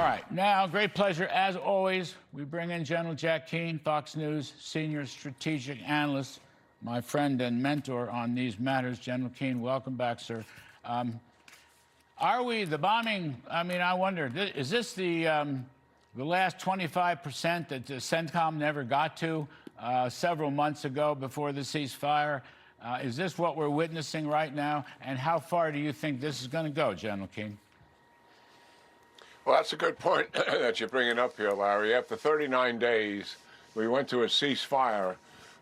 right, now, great pleasure, as always, we bring in General Jack Keane, Fox News, senior strategic analyst, my friend and mentor on these matters. General Keane, welcome back, sir. The bombing, I mean, I wonder, is this the last 25% that the CENTCOM never got to several months ago before the ceasefire? Is this what we're witnessing right now? And how far do you think this is going to go, General Keane? Well, that's a good point that you're bringing up here, Larry. After 39 days, we went to a ceasefire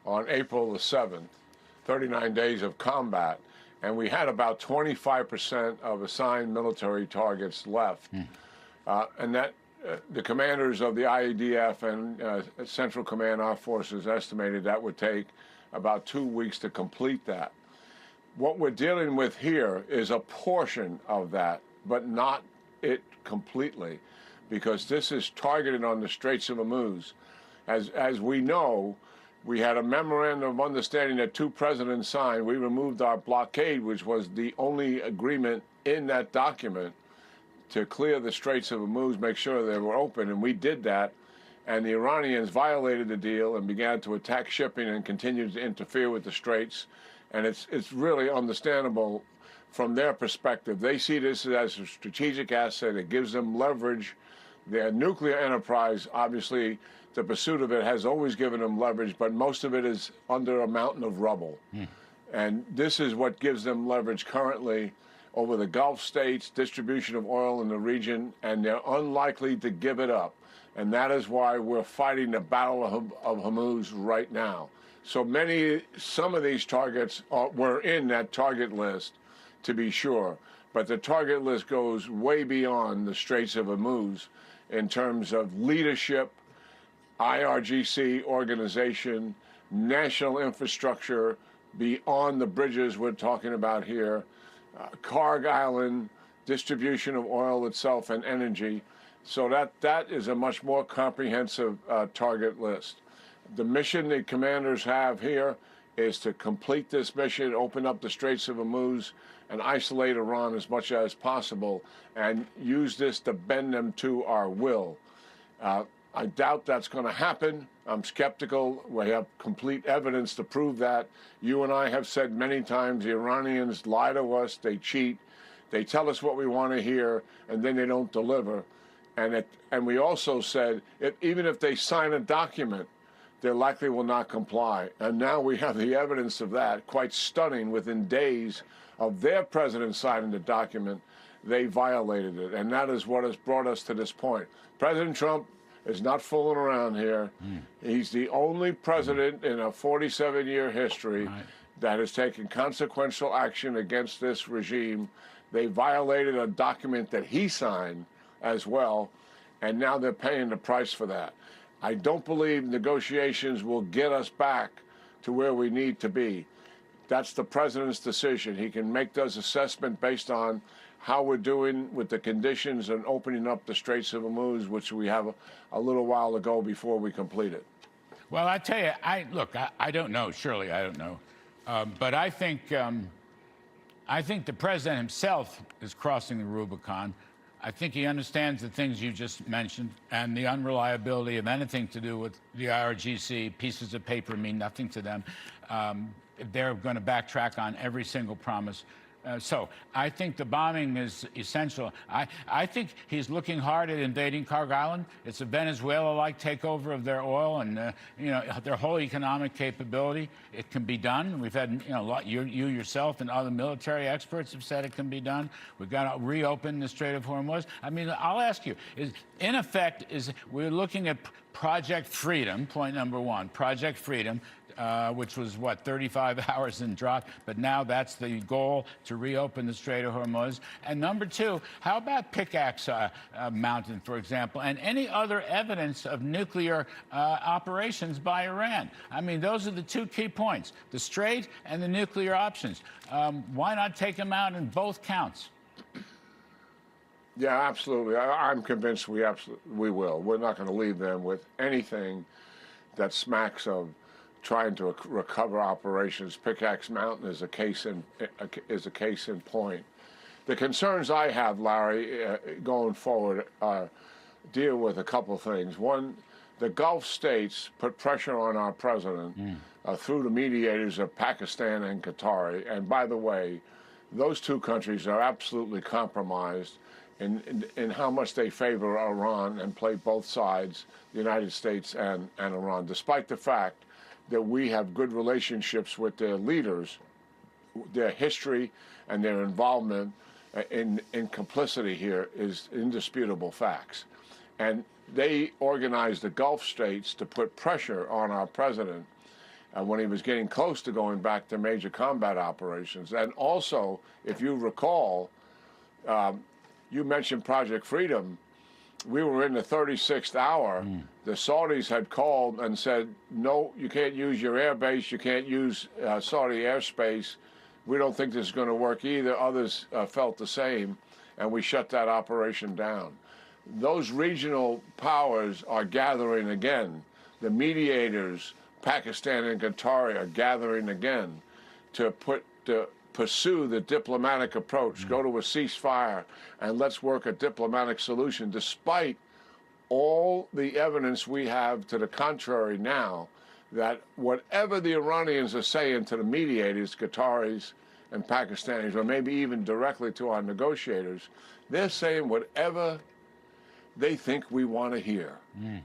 on April the 7th, 39 days of combat, and we had about 25% of assigned military targets left. And that the commanders of the IEDF and Central Command Armed Forces estimated that would take about 2 weeks to complete that. What we're dealing with here is a portion of that, but not it completely, because this is targeted on the Straits of Hormuz. As we know, we had a memorandum of understanding that two presidents signed. We removed our blockade, which was the only agreement in that document to clear the Straits of Hormuz, make sure they were open, and we did that. And the Iranians violated the deal and began to attack shipping and continued to interfere with the Straits. And it's really understandable from their perspective. They see this as a strategic asset. It gives them leverage. Their nuclear enterprise, obviously, the pursuit of it has always given them leverage, but most of it is under a mountain of rubble. And this is what gives them leverage currently over the Gulf states, distribution of oil in the region, and they're unlikely to give it up. And that is why we're fighting the Battle of Hormuz right now. Some of these targets were in that target list, to be sure, but the target list goes way beyond the Straits of Hormuz in terms of leadership, IRGC organization, national infrastructure beyond the bridges we're talking about here, Carg Island, distribution of oil itself and energy. So that is a much more comprehensive target list. The mission the commanders have here is to complete this mission, open up the Straits of Hormuz, and isolate Iran as much as possible, and use this to bend them to our will. I doubt that's going to happen. I'm skeptical. We have complete evidence to prove that. You and I have said many times the Iranians lie to us, they cheat, they tell us what we want to hear, and then they don't deliver. And we also said, even if they sign a document, they likely will not comply. And now we have the evidence of that, quite stunning. Within days of their president signing the document, they violated it. And that is what has brought us to this point. President Trump is not fooling around here. He's the only president in a 47-year history that has taken consequential action against this regime. They violated a document that he signed as well, and now they're paying the price for that. I don't believe negotiations will get us back to where we need to be. That's the president's decision. He can make those assessments based on how we're doing with the conditions and opening up the Straits of Hormuz, which we have a little while to go before we complete it. Well, I tell you, I don't know. Surely I don't know. But I think the president himself is crossing the Rubicon. I think he understands the things you just mentioned and the unreliability of anything to do with the IRGC. Pieces of paper mean nothing to them. They're going to backtrack on every single promise. So I think the bombing is essential. I think he's looking hard at invading Carg Island. It's a Venezuela-like takeover of their oil and their whole economic capability. It can be done. We've had you yourself and other military experts have said it can be done. We've got to reopen the Strait of Hormuz. I mean, I'll ask you: in effect, we're looking at Project Freedom? Point number one, Project Freedom. Which was, 35 hours and dropped, but now that's the goal, to reopen the Strait of Hormuz. And number two, how about Pickaxe Mountain, for example, and any other evidence of nuclear operations by Iran? I mean, those are the two key points, the Strait and the nuclear options. Why not take them out in both counts? Yeah, absolutely. I'm convinced we will. We're not going to leave them with anything that smacks of trying to recover operations. Pickaxe Mountain is a case in point. The concerns I have, Larry, going forward are deal with a couple things. One, the Gulf states put pressure on our president through the mediators of Pakistan and Qatar. And by the way, those two countries are absolutely compromised in how much they favor Iran and play both sides, the United States and Iran, despite the fact that we have good relationships with their leaders, their history and their involvement in complicity here is indisputable facts. And they organized the Gulf states to put pressure on our president when he was getting close to going back to major combat operations. And also, if you recall, you mentioned Project Freedom. We were in the 36th hour. The Saudis had called and said, no, you can't use your air base, you can't use Saudi airspace. We don't think this is going to work either. Others felt the same, and we shut that operation down. Those regional powers are gathering again. The mediators, Pakistan and Qatar, are gathering again to pursue the diplomatic approach, go to a ceasefire, and let's work a diplomatic solution, despite all the evidence we have to the contrary now, that whatever the Iranians are saying to the mediators, Qataris and Pakistanis, or maybe even directly to our negotiators, they're saying whatever they think we want to hear.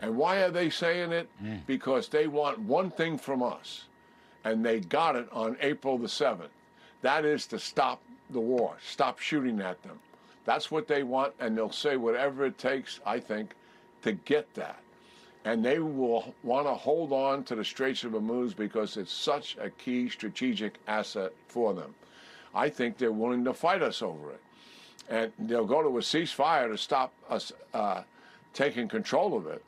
And why are they saying it? Because they want one thing from us, and they got it on April the 7th. That is to stop the war, stop shooting at them. That's what they want, and they'll say whatever it takes, I think, to get that. And they will want to hold on to the Straits of Hormuz because it's such a key strategic asset for them. I think they're willing to fight us over it. And they'll go to a ceasefire to stop us taking control of it.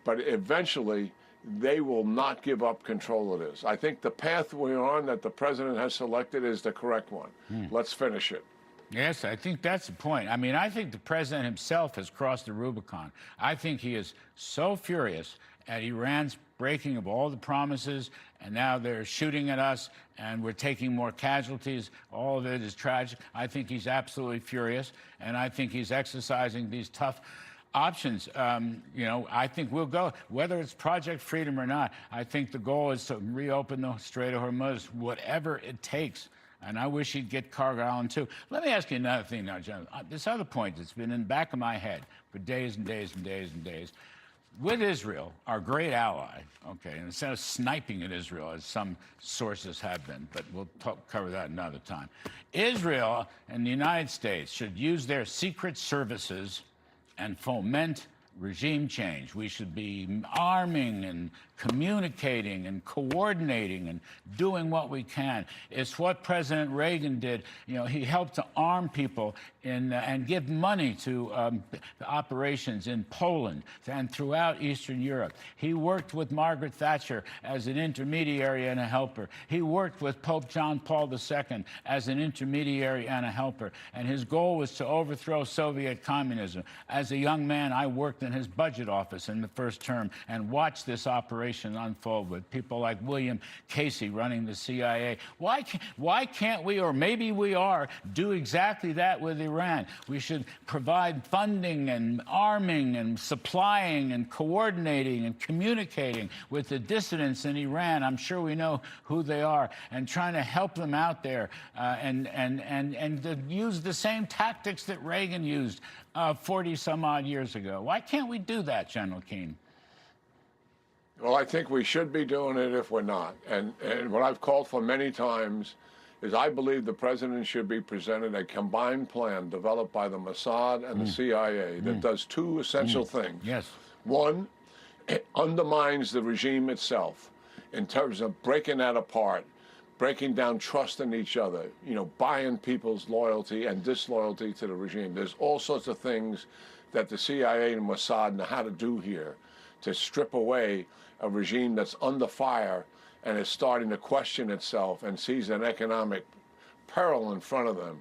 But eventually, they will not give up control of this. I think the path we're on that the president has selected is the correct one. Let's finish it. Yes, I think that's the point. I mean, I think the president himself has crossed the Rubicon. I think he is so furious at Iran's breaking of all the promises, and now they're shooting at us, and we're taking more casualties. All of it is tragic. I think he's absolutely furious, and I think he's exercising these tough options. You know, I think we'll go, whether it's Project Freedom or not, I think the goal is to reopen the Strait of Hormuz, whatever it takes. And I wish he'd get Cargo Island, too. Let me ask you another thing now, John. This other point that's been in the back of my head for days and days and days and days. With Israel, our great ally, okay, and instead of sniping at Israel, as some sources have been, but we'll cover that another time, Israel and the United States should use their secret services and foment regime change. We should be arming and communicating and coordinating and doing what we can. It's what President Reagan did. You know, he helped to arm people and give money to operations in Poland and throughout Eastern Europe. He worked with Margaret Thatcher as an intermediary and a helper. He worked with Pope John Paul II as an intermediary and a helper. And his goal was to overthrow Soviet communism. As a young man, I worked in his budget office in the first term and watched this operation unfold with people like William Casey running the CIA. Why can't we, or maybe we are, do exactly that with Iran? We should provide funding and arming and supplying and coordinating and communicating with the dissidents in Iran. I'm sure we know who they are, and trying to help them out there and to use the same tactics that Reagan used 40 some odd years ago. Why can't we do that, General Keane? Well, I think we should be doing it if we're not. And what I've called for many times is I believe the president should be presented a combined plan developed by the Mossad and the CIA that does two essential things. Yes. One, it undermines the regime itself in terms of breaking that apart, breaking down trust in each other, you know, buying people's loyalty and disloyalty to the regime. There's all sorts of things that the CIA and Mossad know how to do here to strip away a regime that's under fire and is starting to question itself and sees an economic peril in front of them.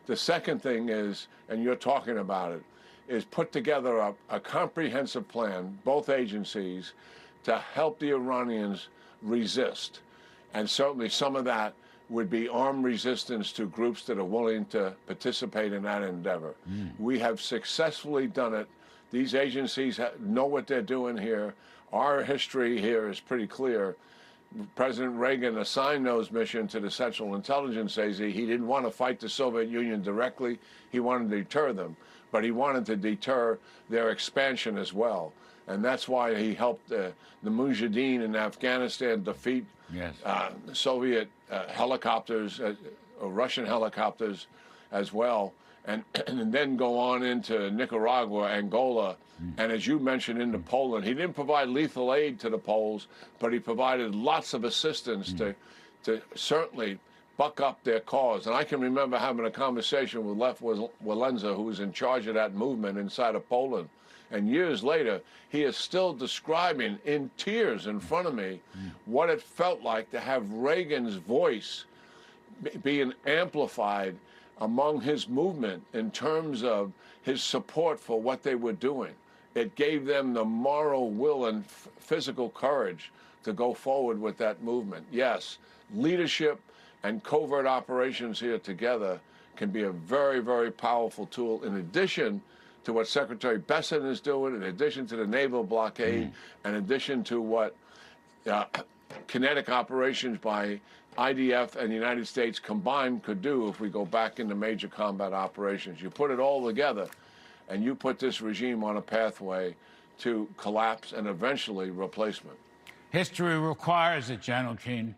The second thing is, and you're talking about it, is put together a comprehensive plan, both agencies, to help the Iranians resist. And certainly some of that would be armed resistance to groups that are willing to participate in that endeavor. We have successfully done it These agencies know what they're doing here. Our history here is pretty clear. President Reagan assigned those missions to the Central Intelligence Agency. He didn't want to fight the Soviet Union directly. He wanted to deter them, but he wanted to deter their expansion as well. And that's why he helped the Mujahideen in Afghanistan defeat Soviet helicopters, Russian helicopters as well, and then go on into Nicaragua, Angola, and as you mentioned, into Poland. He didn't provide lethal aid to the Poles, but he provided lots of assistance to certainly buck up their cause. And I can remember having a conversation with Lech Walesa, who was in charge of that movement inside of Poland. And years later, he is still describing in tears in front of me what it felt like to have Reagan's voice being amplified among his movement in terms of his support for what they were doing. It gave them the moral will and physical courage to go forward with that movement. Yes, leadership and covert operations here together can be a very, very powerful tool in addition to what Secretary Bessent is doing, in addition to the naval blockade, in addition to what kinetic operations by IDF and the United States combined could do if we go back into major combat operations. You put it all together, and you put this regime on a pathway to collapse and eventually replacement. History requires it, General Keane.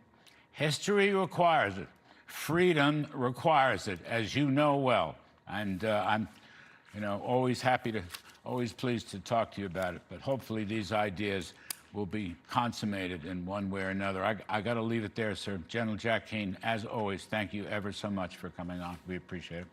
History requires it. Freedom requires it, as you know well. And I'm, always pleased to talk to you about it. But hopefully these ideas will be consummated in one way or another. I got to leave it there, sir. General Jack Keane, as always, thank you ever so much for coming on. We appreciate it.